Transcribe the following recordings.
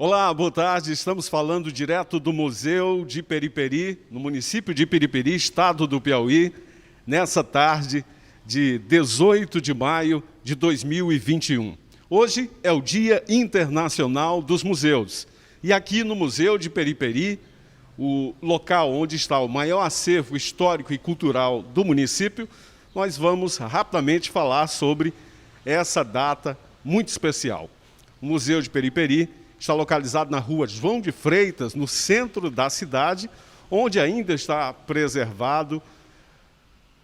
Olá, boa tarde. Estamos falando direto do Museu de Periperi, no município de Periperi, estado do Piauí, nessa tarde de 18 de maio de 2021. Hoje é o Dia Internacional dos Museus. E aqui no Museu de Periperi, o local onde está o maior acervo histórico e cultural do município, nós vamos rapidamente falar sobre essa data muito especial. O Museu de Periperi está localizado na rua João de Freitas, no centro da cidade, onde ainda está preservado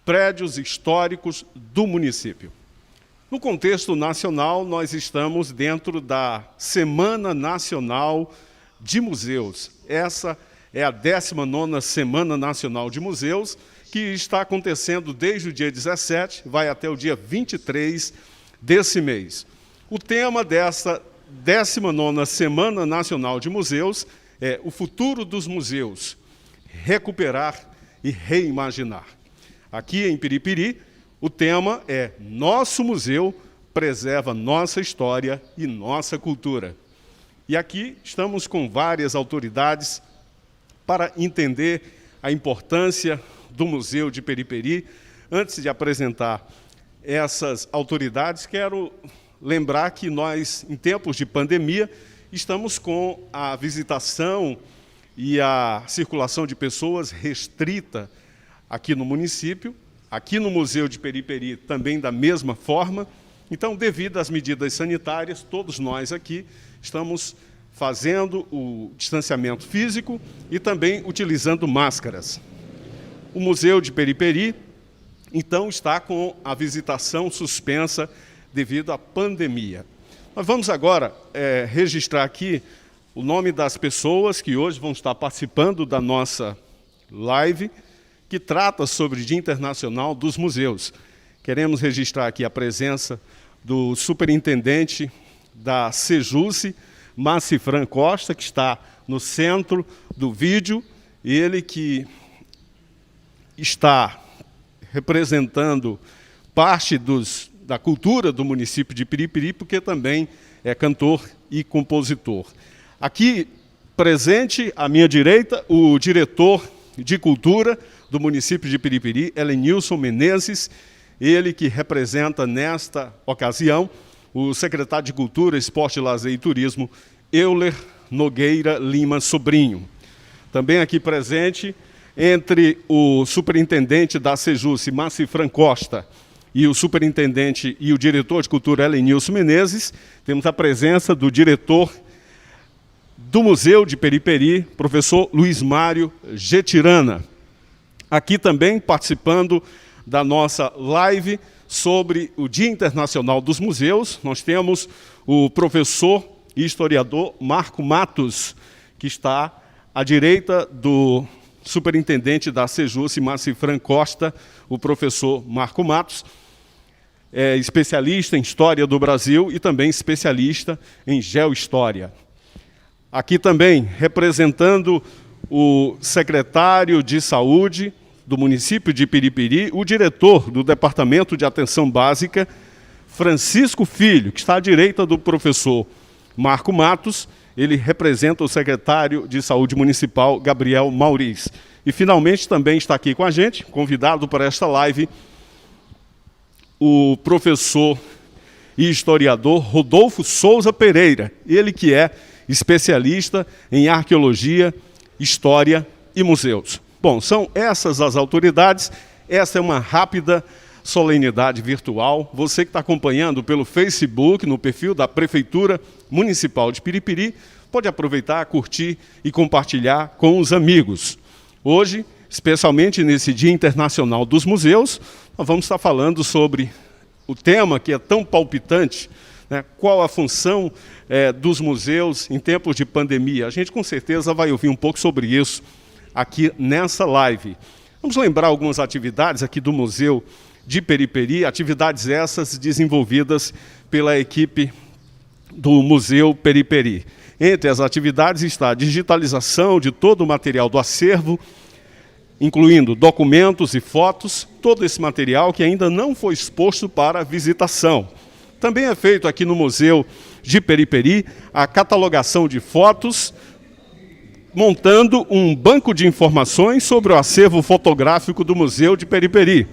prédios históricos do município. No contexto nacional, nós estamos dentro da Semana Nacional de Museus. Essa é a 19ª Semana Nacional de Museus, que está acontecendo desde o dia 17, vai até o dia 23 desse mês. O tema dessa 19ª Semana Nacional de Museus é o futuro dos museus, recuperar e reimaginar. Aqui em Periperi, o tema é Nosso Museu preserva nossa história e nossa cultura. E aqui estamos com várias autoridades para entender a importância do Museu de Periperi. Antes de apresentar essas autoridades, quero lembrar que nós, em tempos de pandemia, estamos com a visitação e a circulação de pessoas restrita aqui no município, aqui no Museu de Periperi também da mesma forma. Então, devido às medidas sanitárias, todos nós aqui estamos fazendo o distanciamento físico e também utilizando máscaras. O Museu de Periperi, então, está com a visitação suspensa devido à pandemia. Nós vamos agora registrar aqui o nome das pessoas que hoje vão estar participando da nossa live, que trata sobre o Dia Internacional dos Museus. Queremos registrar aqui a presença do superintendente da Sejusc, Macifran Costa, que está no centro do vídeo, ele que está representando parte da cultura do município de Periperi, porque também é cantor e compositor. Aqui, presente à minha direita, o diretor de cultura do município de Periperi, Helenilson Menezes, ele que representa nesta ocasião o secretário de Cultura, Esporte, Lazer e Turismo, Euler Nogueira Lima Sobrinho. Também aqui presente, entre o superintendente da Sejusc, Macifran Costa, e o superintendente e o diretor de cultura, Helenilson Menezes, temos a presença do diretor do Museu de Periperi, professor Luiz Mário Getirana. Aqui também participando da nossa live sobre o Dia Internacional dos Museus, nós temos o professor e historiador Marco Matos, que está à direita do superintendente da Sejusc, Macifran Costa, o professor Marco Matos, é especialista em História do Brasil e também especialista em Geohistória. Aqui também, representando o secretário de Saúde do município de Periperi, o diretor do Departamento de Atenção Básica, Francisco Filho, que está à direita do professor Marco Matos, ele representa o secretário de Saúde Municipal, Gabriel Mauriz. E, finalmente, também está aqui com a gente, convidado para esta live, o professor e historiador Rodolfo Souza Pereira, ele que é especialista em arqueologia, história e museus. Bom, são essas as autoridades, essa é uma rápida solenidade virtual. Você que está acompanhando pelo Facebook, no perfil da Prefeitura Municipal de Periperi, pode aproveitar, curtir e compartilhar com os amigos. Hoje, especialmente nesse Dia Internacional dos Museus, nós vamos estar falando sobre o tema que é tão palpitante, né? Qual a função dos museus em tempos de pandemia. A gente com certeza vai ouvir um pouco sobre isso aqui nessa live. Vamos lembrar algumas atividades aqui do Museu de Periperi, atividades essas desenvolvidas pela equipe do Museu Periperi. Entre as atividades está a digitalização de todo o material do acervo, incluindo documentos e fotos, todo esse material que ainda não foi exposto para visitação. Também é feito aqui no Museu de Periperi a catalogação de fotos, montando um banco de informações sobre o acervo fotográfico do Museu de Periperi.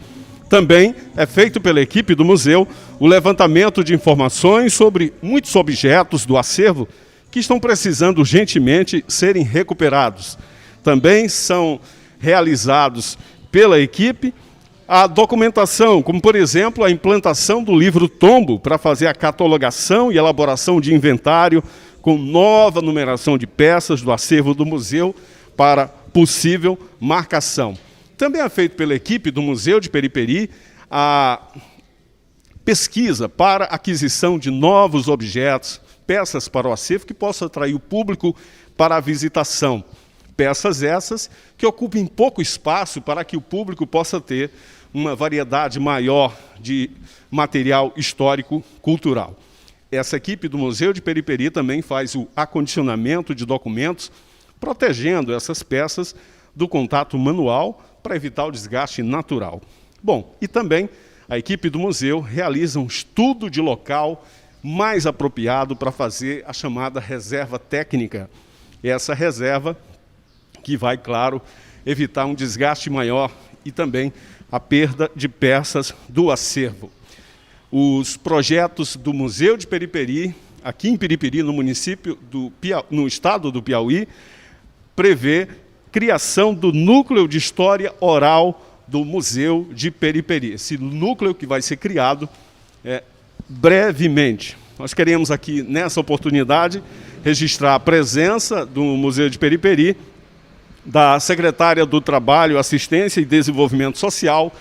Também é feito pela equipe do museu o levantamento de informações sobre muitos objetos do acervo que estão precisando urgentemente serem recuperados. Também são realizados pela equipe a documentação, como por exemplo a implantação do livro tombo para fazer a catalogação e elaboração de inventário com nova numeração de peças do acervo do museu para possível marcação. Também é feito pela equipe do Museu de Periperi a pesquisa para aquisição de novos objetos, peças para o acervo que possam atrair o público para a visitação. Peças essas que ocupem pouco espaço para que o público possa ter uma variedade maior de material histórico-cultural. Essa equipe do Museu de Periperi também faz o acondicionamento de documentos, protegendo essas peças do contato manual para evitar o desgaste natural. Bom, e também a equipe do museu realiza um estudo de local mais apropriado para fazer a chamada reserva técnica. Essa reserva que vai, claro, evitar um desgaste maior e também a perda de peças do acervo. Os projetos do Museu de Periperi, aqui em Periperi, no estado do Piauí, prevê criação do núcleo de história oral do Museu de Periperi. Esse núcleo que vai ser criado brevemente. Nós queremos aqui, nessa oportunidade, registrar a presença do Museu de Periperi, da secretária do Trabalho, Assistência e Desenvolvimento Social,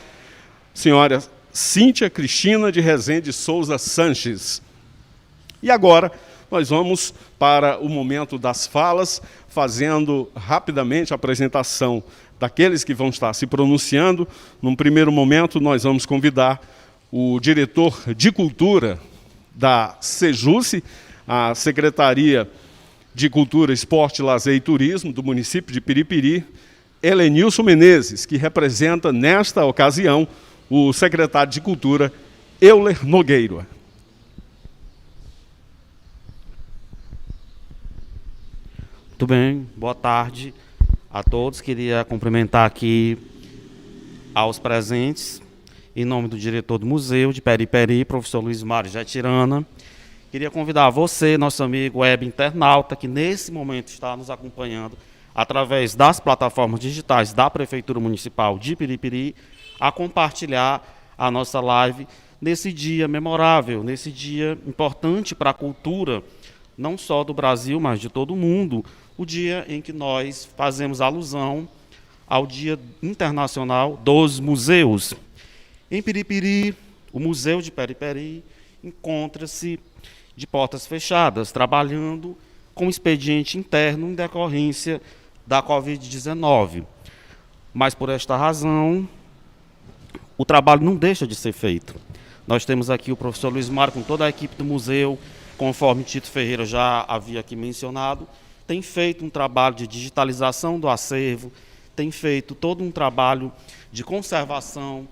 senhora Cíntia Cristina de Rezende Souza Sanches. E agora nós vamos para o momento das falas, fazendo rapidamente a apresentação daqueles que vão estar se pronunciando. Num primeiro momento, nós vamos convidar o diretor de Cultura da SEJUSE, a Secretaria de Cultura, Esporte, Lazer e Turismo do município de Periperi, Helenilson Menezes, que representa, nesta ocasião, o secretário de Cultura, Euler Nogueira. Muito bem, boa tarde a todos. Queria cumprimentar aqui aos presentes, em nome do diretor do Museu de Periperi, professor Luiz Mário Getirana. Queria convidar você, nosso amigo web internauta, que nesse momento está nos acompanhando através das plataformas digitais da Prefeitura Municipal de Periperi, a compartilhar a nossa live nesse dia memorável, nesse dia importante para a cultura, não só do Brasil, mas de todo o mundo, o dia em que nós fazemos alusão ao Dia Internacional dos Museus. Em Periperi, o Museu de Periperi encontra-se de portas fechadas, trabalhando com expediente interno em decorrência da Covid-19. Mas, por esta razão, o trabalho não deixa de ser feito. Nós temos aqui o professor Luiz Mário, com toda a equipe do museu, conforme Tito Ferreira já havia aqui mencionado, tem feito um trabalho de digitalização do acervo, tem feito todo um trabalho de conservação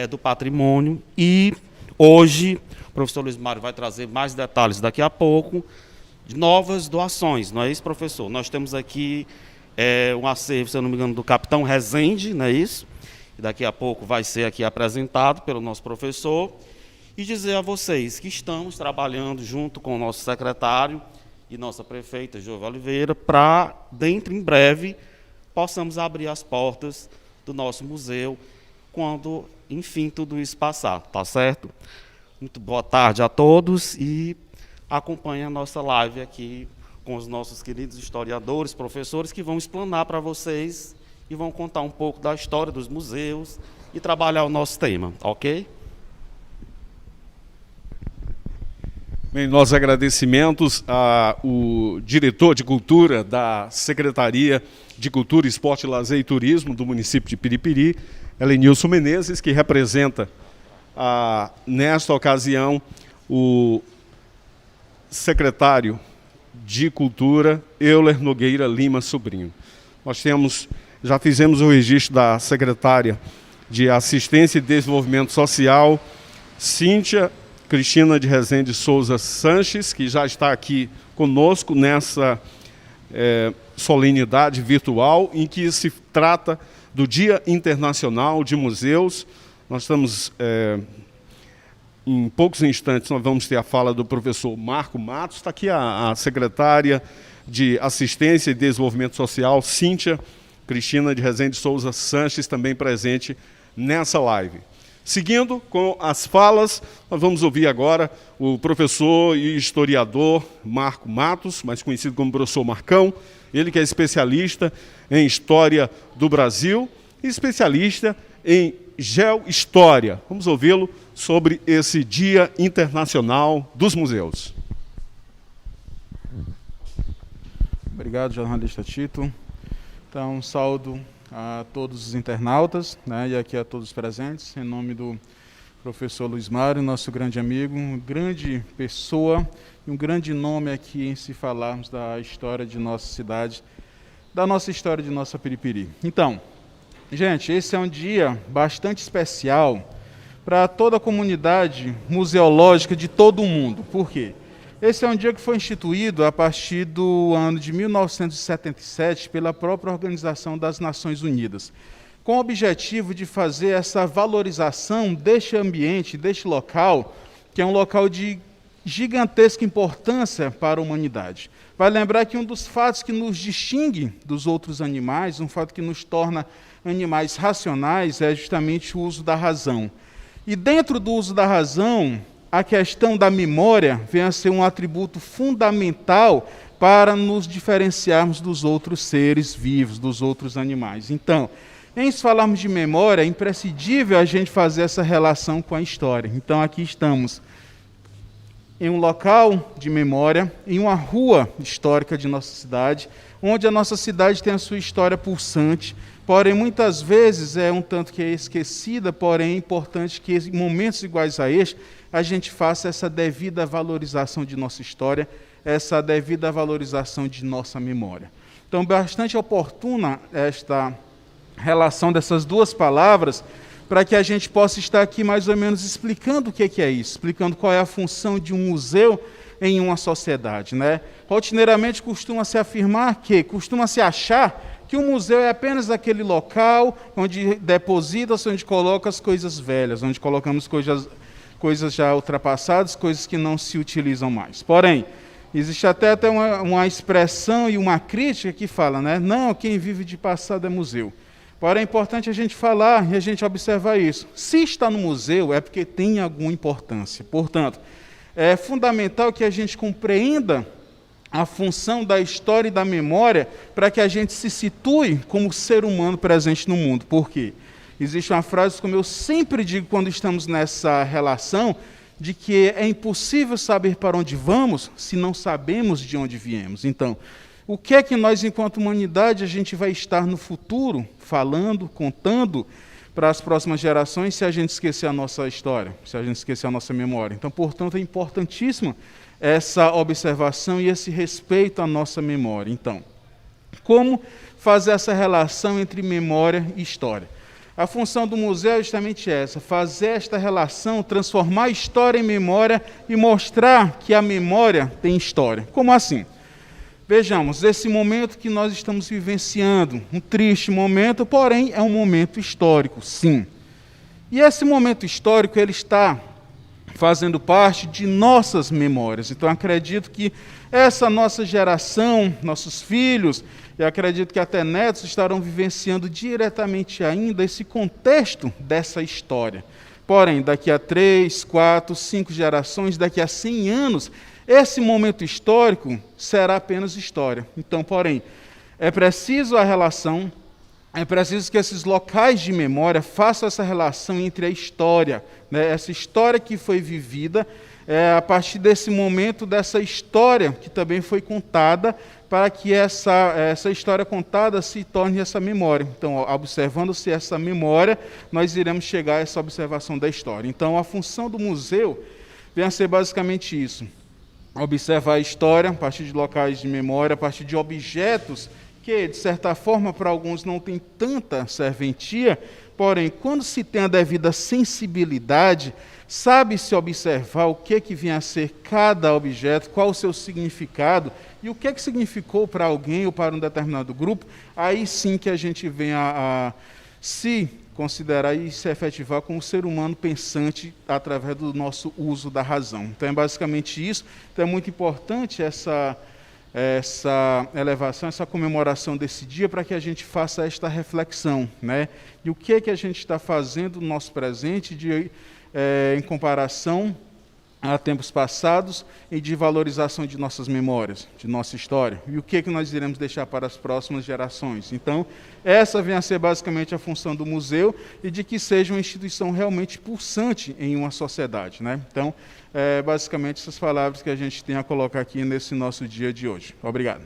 do patrimônio e hoje o professor Luiz Mário vai trazer mais detalhes daqui a pouco de novas doações, não é isso, professor? Nós temos aqui um acervo, se eu não me engano, do capitão Rezende, não é isso? E daqui a pouco vai ser aqui apresentado pelo nosso professor e dizer a vocês que estamos trabalhando junto com o nosso secretário e nossa prefeita, Jova Oliveira, para, dentro em breve, possamos abrir as portas do nosso museu quando, enfim, tudo isso passar, tá certo? Muito boa tarde a todos e acompanhe a nossa live aqui com os nossos queridos historiadores, professores, que vão explanar para vocês e vão contar um pouco da história dos museus e trabalhar o nosso tema, ok? Bem, nossos agradecimentos ao diretor de Cultura da Secretaria de Cultura, Esporte, Lazer e Turismo do município de Periperi, Helenilson Menezes, que representa, nesta ocasião, o secretário de Cultura, Euler Nogueira Lima Sobrinho. Nós já fizemos o registro da secretária de Assistência e Desenvolvimento Social, Cíntia Cristina de Rezende Souza Sanches, que já está aqui conosco nessa solenidade virtual, em que se trata do Dia Internacional de Museus. Nós estamos, em poucos instantes, nós vamos ter a fala do professor Marco Matos. Está aqui a secretária de Assistência e Desenvolvimento Social, Cíntia Cristina de Rezende Souza Sanches, também presente nessa live. Seguindo com as falas, nós vamos ouvir agora o professor e historiador Marco Matos, mais conhecido como professor Marcão, ele que é especialista em História do Brasil e especialista em Geohistória. Vamos ouvi-lo sobre esse Dia Internacional dos Museus. Obrigado, jornalista Tito. Então, um saúdo a todos os internautas, né, e aqui a todos os presentes, em nome do professor Luiz Mário, nosso grande amigo, uma grande pessoa e um grande nome aqui em se falarmos da história de nossa cidade, da nossa história de nossa Piripiri. Então, gente, esse é um dia bastante especial para toda a comunidade museológica de todo o mundo. Por quê? Esse é um dia que foi instituído a partir do ano de 1977 pela própria Organização das Nações Unidas, com o objetivo de fazer essa valorização deste ambiente, deste local, que é um local de gigantesca importância para a humanidade. Vai lembrar que um dos fatos que nos distingue dos outros animais, um fato que nos torna animais racionais, é justamente o uso da razão. E dentro do uso da razão, a questão da memória vem a ser um atributo fundamental para nos diferenciarmos dos outros seres vivos, dos outros animais. Então, em se falarmos de memória, é imprescindível a gente fazer essa relação com a história. Então, aqui estamos em um local de memória, em uma rua histórica de nossa cidade, onde a nossa cidade tem a sua história pulsante, porém, muitas vezes é um tanto que é esquecida, porém é importante que em momentos iguais a este, a gente faça essa devida valorização de nossa história, essa devida valorização de nossa memória. Então, bastante oportuna esta relação dessas duas palavras, para que a gente possa estar aqui mais ou menos explicando o que é isso, explicando qual é a função de um museu em uma sociedade, né? Rotineiramente costuma-se afirmar costuma-se achar que o museu é apenas aquele local onde deposita-se, onde coloca as coisas velhas, onde colocamos coisas já ultrapassadas, coisas que não se utilizam mais. Porém, existe até uma expressão e uma crítica que fala, né? Não, quem vive de passado é museu. Porém, é importante a gente falar e a gente observar isso. Se está no museu, é porque tem alguma importância. Portanto, é fundamental que a gente compreenda a função da história e da memória para que a gente se situe como ser humano presente no mundo. Por quê? Existe uma frase, como eu sempre digo quando estamos nessa relação, de que é impossível saber para onde vamos se não sabemos de onde viemos. Então, o que é que nós, enquanto humanidade, a gente vai estar no futuro falando, contando para as próximas gerações se a gente esquecer a nossa história, se a gente esquecer a nossa memória? Então, portanto, é importantíssima essa observação e esse respeito à nossa memória. Então, como fazer essa relação entre memória e história? A função do museu é justamente essa, fazer esta relação, transformar a história em memória e mostrar que a memória tem história. Como assim? Vejamos, esse momento que nós estamos vivenciando, um triste momento, porém é um momento histórico, sim. E esse momento histórico, ele está fazendo parte de nossas memórias. Então, acredito que essa nossa geração, nossos filhos, eu acredito que até netos estarão vivenciando diretamente ainda esse contexto dessa história. Porém, daqui a 3, 4, 5 gerações, daqui a 100 anos, esse momento histórico será apenas história. Então, porém, é preciso a relação, é preciso que esses locais de memória façam essa relação entre a história, né, essa história que foi vivida, a partir desse momento, dessa história que também foi contada, para que essa história contada se torne essa memória. Então, observando-se essa memória, nós iremos chegar a essa observação da história. Então, a função do museu vem a ser basicamente isso: observar a história a partir de locais de memória, a partir de objetos que, de certa forma, para alguns não tem tanta serventia, Porém, quando se tem a devida sensibilidade, sabe-se observar o que vem a ser cada objeto, qual o seu significado e o que significou para alguém ou para um determinado grupo, aí sim que a gente vem a se considerar e se efetivar como ser humano pensante através do nosso uso da razão. Então é basicamente isso. Então é muito importante essa elevação, essa comemoração desse dia para que a gente faça esta reflexão, né? E o que a gente está fazendo no nosso presente em comparação a tempos passados e de valorização de nossas memórias, de nossa história. E o que nós iremos deixar para as próximas gerações. Então, essa vem a ser basicamente a função do museu e de que seja uma instituição realmente pulsante em uma sociedade, né? Então, basicamente essas palavras que a gente tem a colocar aqui nesse nosso dia de hoje. Obrigado.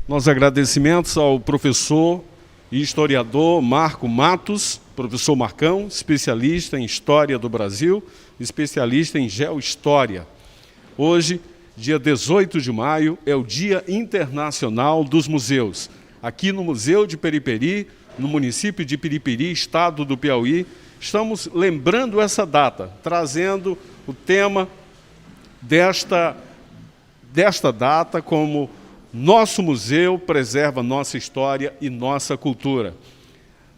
Nossos agradecimentos ao professor e historiador Marco Matos, professor Marcão, especialista em História do Brasil, especialista em Geohistória. Hoje, dia 18 de maio, é o Dia Internacional dos Museus. Aqui no Museu de Periperi, no município de Piripiri, estado do Piauí, estamos lembrando essa data, trazendo o tema desta data como nosso museu preserva nossa história e nossa cultura.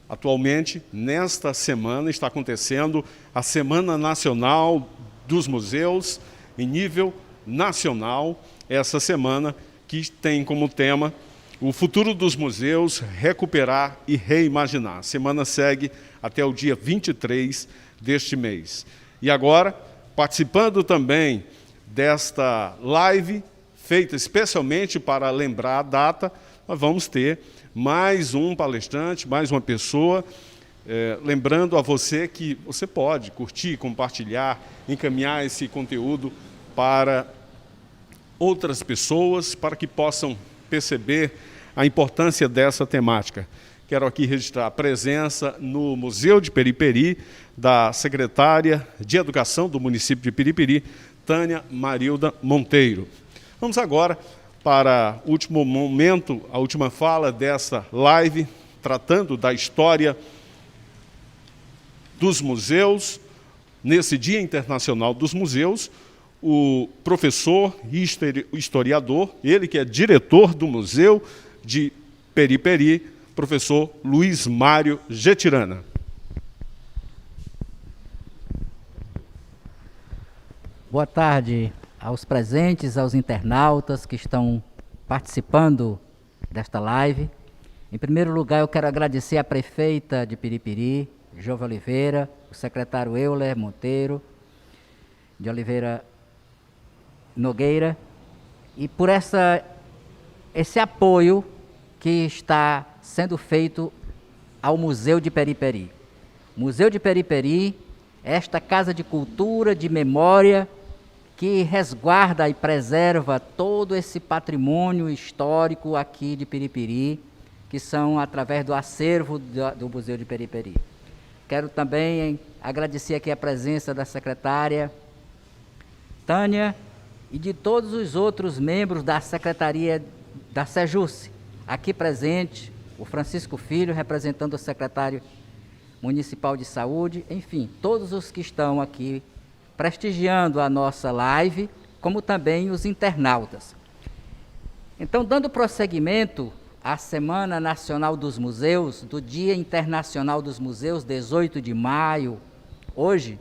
Atualmente, nesta semana, está acontecendo a Semana Nacional dos Museus, em nível nacional, essa semana que tem como tema o futuro dos museus, recuperar e reimaginar. A semana segue até o dia 23 deste mês. E agora, participando também desta live, feita especialmente para lembrar a data, nós vamos ter mais um palestrante, mais uma pessoa, lembrando a você que você pode curtir, compartilhar, encaminhar esse conteúdo para outras pessoas, para que possam perceber a importância dessa temática. Quero aqui registrar a presença no Museu de Periperi da secretária de Educação do município de Piripiri, Tânia Marilda Monteiro. Vamos agora para o último momento, a última fala dessa live, tratando da história dos museus, nesse Dia Internacional dos Museus, o professor e historiador, ele que é diretor do Museu de Periperi, professor Luiz Mário Getirana. Boa tarde aos presentes, aos internautas que estão participando desta live. Em primeiro lugar, eu quero agradecer à prefeita de Piripiri, Jova Oliveira, o secretário Euler Monteiro, de Oliveira Nogueira, e por esse apoio que está sendo feito ao Museu de Periperi. Museu de Periperi, esta casa de cultura, de memória, que resguarda e preserva todo esse patrimônio histórico aqui de Piripiri, que são através do acervo do Museu de Periperi. Quero também agradecer aqui a presença da secretária Tânia e de todos os outros membros da Secretaria da SEJUSSE, aqui presente, o Francisco Filho, representando o secretário municipal de saúde, enfim, todos os que estão aqui prestigiando a nossa live, como também os internautas. Então, dando prosseguimento à Semana Nacional dos Museus, do Dia Internacional dos Museus, 18 de maio, hoje,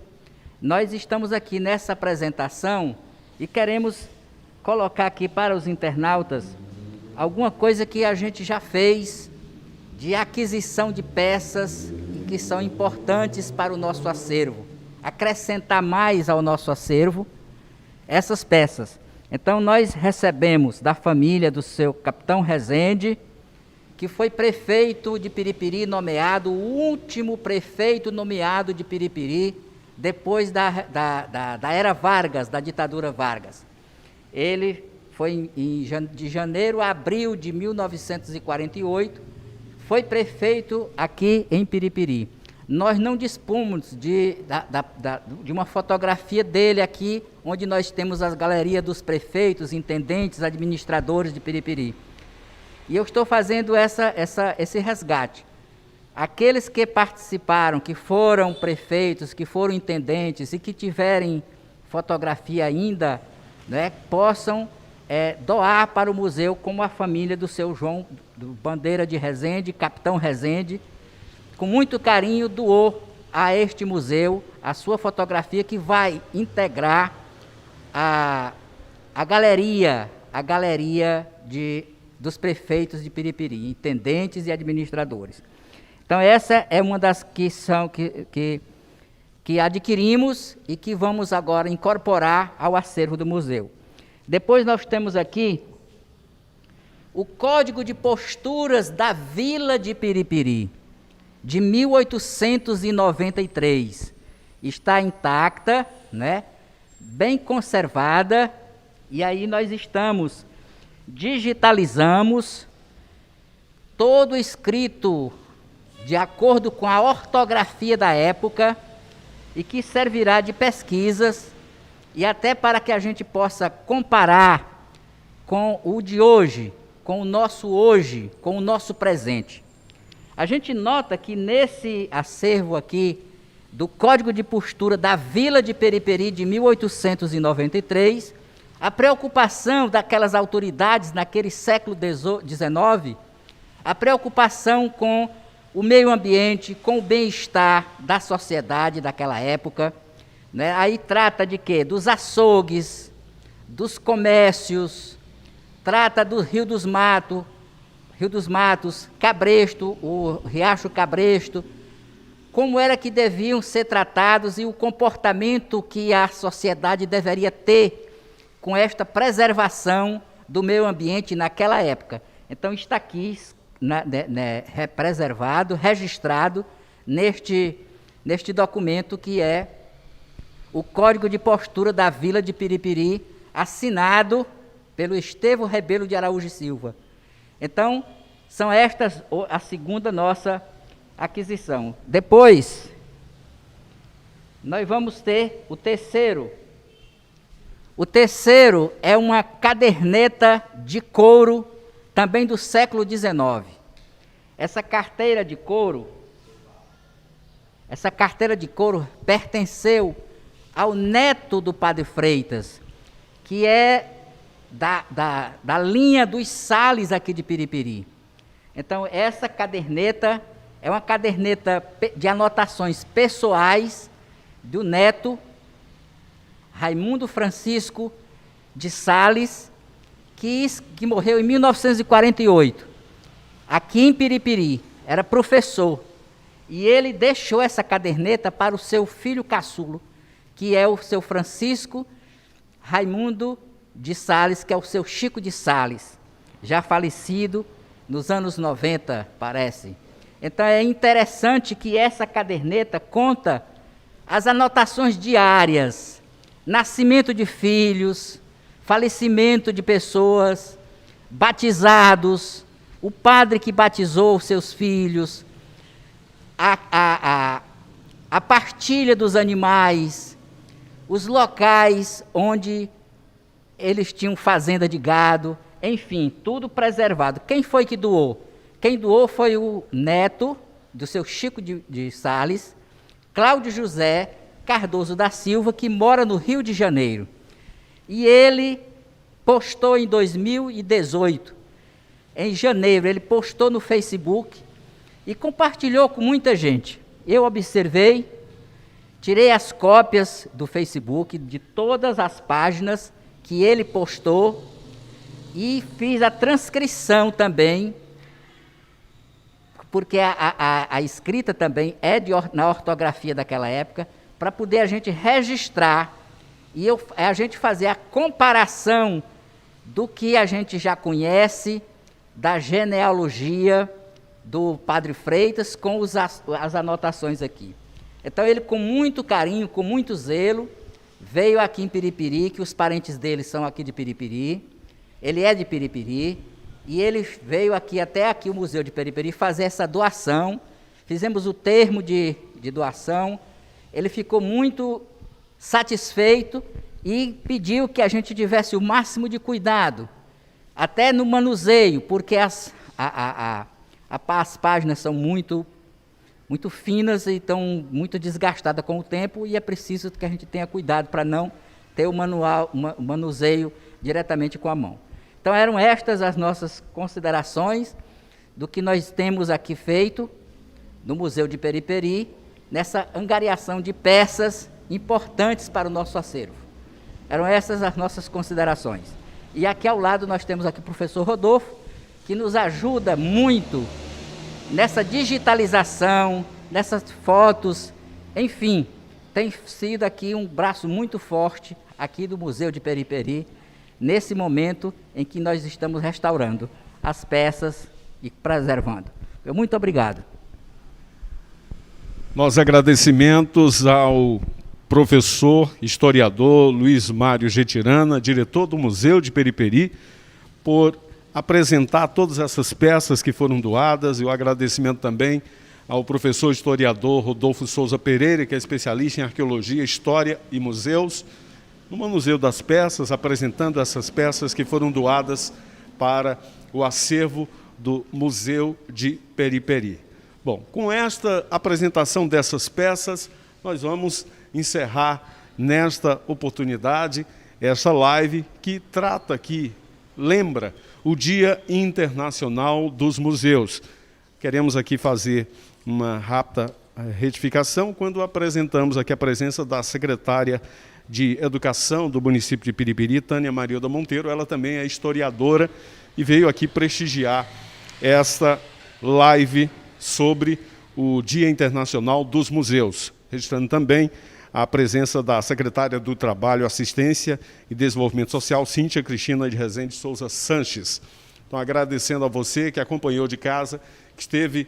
nós estamos aqui nessa apresentação e queremos colocar aqui para os internautas alguma coisa que a gente já fez de aquisição de peças que são importantes para o nosso acervo, acrescentar mais ao nosso acervo essas peças. Então, nós recebemos da família do seu capitão Rezende, que foi prefeito de Piripiri, nomeado, o último prefeito nomeado de Piripiri, depois da era Vargas, da ditadura Vargas. Ele foi de janeiro a abril de 1948, foi prefeito aqui em Piripiri. Nós não dispomos de uma fotografia dele aqui, onde nós temos as galerias dos prefeitos, intendentes, administradores de Piripiri. E eu estou fazendo esse resgate. Aqueles que participaram, que foram prefeitos, que foram intendentes e que tiverem fotografia ainda, né, possam doar para o museu, como a família do seu João do Bandeira de Resende, Capitão Resende, com muito carinho doou a este museu a sua fotografia, que vai integrar a galeria dos prefeitos de Piripiri, intendentes e administradores. Então essa é uma das que adquirimos e que vamos agora incorporar ao acervo do museu. Depois nós temos aqui o Código de Posturas da Vila de Piripiri, de 1893. Está intacta, né? Bem conservada, e aí nós digitalizamos todo escrito de acordo com a ortografia da época e que servirá de pesquisas e até para que a gente possa comparar com o de hoje, com o nosso presente. A gente nota que nesse acervo aqui do Código de Postura da Vila de Piripiri de 1893, a preocupação daquelas autoridades naquele século XIX, a preocupação com o meio ambiente, com o bem-estar da sociedade daquela época, né? Aí trata de quê? Dos açougues, dos comércios, trata do Rio dos Matos, Cabresto, o Riacho Cabresto, como era que deviam ser tratados e o comportamento que a sociedade deveria ter com esta preservação do meio ambiente naquela época. Então está aqui preservado, registrado neste documento que é o Código de Postura da Vila de Piripiri, assinado pelo Estevão Rebelo de Araújo e Silva. Então, são estas a segunda nossa aquisição. Depois, nós vamos ter o terceiro. O terceiro é uma caderneta de couro, também do século XIX. Essa carteira de couro pertenceu ao neto do Padre Freitas, que é da linha dos Sales aqui de Piripiri. Então, essa caderneta é uma caderneta de anotações pessoais do neto Raimundo Francisco de Sales, que morreu em 1948, aqui em Piripiri, era professor. E ele deixou essa caderneta para o seu filho caçulo, que é o seu Francisco Raimundo de Sales, que é o seu Chico de Sales, já falecido nos anos 90, parece. Então é interessante que essa caderneta conta as anotações diárias, nascimento de filhos, falecimento de pessoas, batizados, o padre que batizou os seus filhos, a partilha dos animais, os locais onde eles tinham fazenda de gado, enfim, tudo preservado. Quem foi que doou? Quem doou foi o neto do seu Chico de Sales, Cláudio José Cardoso da Silva, que mora no Rio de Janeiro. E ele postou em 2018, em janeiro, ele postou no Facebook e compartilhou com muita gente. Eu observei, tirei as cópias do Facebook de todas as páginas que ele postou e fiz a transcrição também, porque a escrita também é na ortografia daquela época, para poder a gente registrar e a gente fazer a comparação do que a gente já conhece da genealogia do Padre Freitas com as anotações aqui. Então ele, com muito carinho, com muito zelo, veio aqui em Piripiri, que os parentes dele são aqui de Piripiri, ele é de Piripiri, e ele veio aqui, até aqui o Museu de Piripiri, fazer essa doação. Fizemos o termo de doação, ele ficou muito satisfeito e pediu que a gente tivesse o máximo de cuidado até no manuseio, porque as páginas são muito finas e estão muito desgastadas com o tempo, e é preciso que a gente tenha cuidado para não ter o manuseio diretamente com a mão. Então eram estas as nossas considerações do que nós temos aqui feito no Museu de Periperi, nessa angariação de peças importantes para o nosso acervo. Eram essas as nossas considerações. E aqui ao lado nós temos aqui o professor Rodolfo, que nos ajuda muito nessa digitalização, nessas fotos, enfim, tem sido aqui um braço muito forte aqui do Museu de Periperi, nesse momento em que nós estamos restaurando as peças e preservando. Muito obrigado. Nossos agradecimentos ao professor, historiador Luiz Mário Getirana, diretor do Museu de Periperi, por apresentar todas essas peças que foram doadas, e o agradecimento também ao professor historiador Rodolfo Souza Pereira, que é especialista em arqueologia, história e museus, no Museu das Peças, apresentando essas peças que foram doadas para o acervo do Museu de Periperi. Bom, com esta apresentação dessas peças, nós vamos encerrar nesta oportunidade essa live que trata aqui, lembra o Dia Internacional dos Museus. Queremos aqui fazer uma rápida retificação quando apresentamos aqui a presença da secretária de Educação do município de Periperi, Tânia Marilda Monteiro. Ela também é historiadora e veio aqui prestigiar esta live sobre o Dia Internacional dos Museus, registrando também a presença da secretária do Trabalho, Assistência e Desenvolvimento Social, Cíntia Cristina de Rezende Souza Sanches. Então, agradecendo a você que acompanhou de casa, que esteve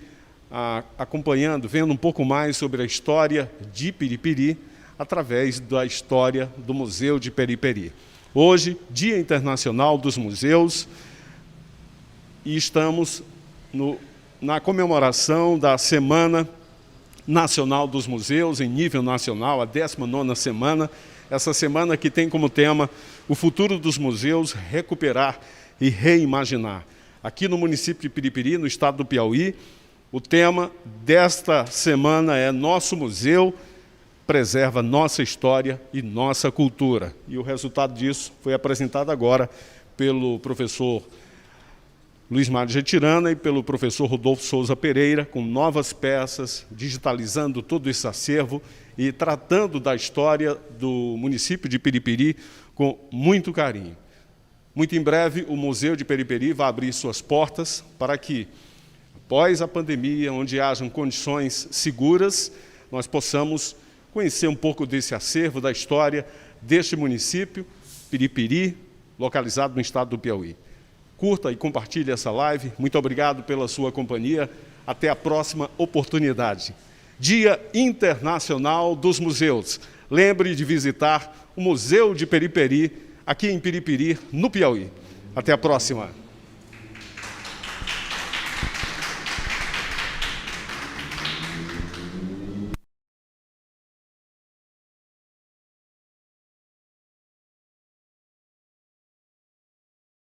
acompanhando, vendo um pouco mais sobre a história de Periperi, através da história do Museu de Periperi. Hoje, Dia Internacional dos Museus, e estamos na comemoração da Semana Nacional dos Museus, em nível nacional, a 19ª semana. Essa semana que tem como tema o futuro dos museus, recuperar e reimaginar. Aqui no município de Periperi, no estado do Piauí, o tema desta semana é Nosso Museu preserva nossa história e nossa cultura. E o resultado disso foi apresentado agora pelo professor Luiz Mário Getirana e pelo professor Rodolfo Souza Pereira, com novas peças, digitalizando todo esse acervo e tratando da história do município de Periperi com muito carinho. Muito em breve, o Museu de Periperi vai abrir suas portas para que, após a pandemia, onde hajam condições seguras, nós possamos conhecer um pouco desse acervo, da história deste município, Periperi, localizado no estado do Piauí. Curta e compartilhe essa live. Muito obrigado pela sua companhia. Até a próxima oportunidade. Dia Internacional dos Museus. Lembre de visitar o Museu de Periperi, aqui em Periperi, no Piauí. Até a próxima.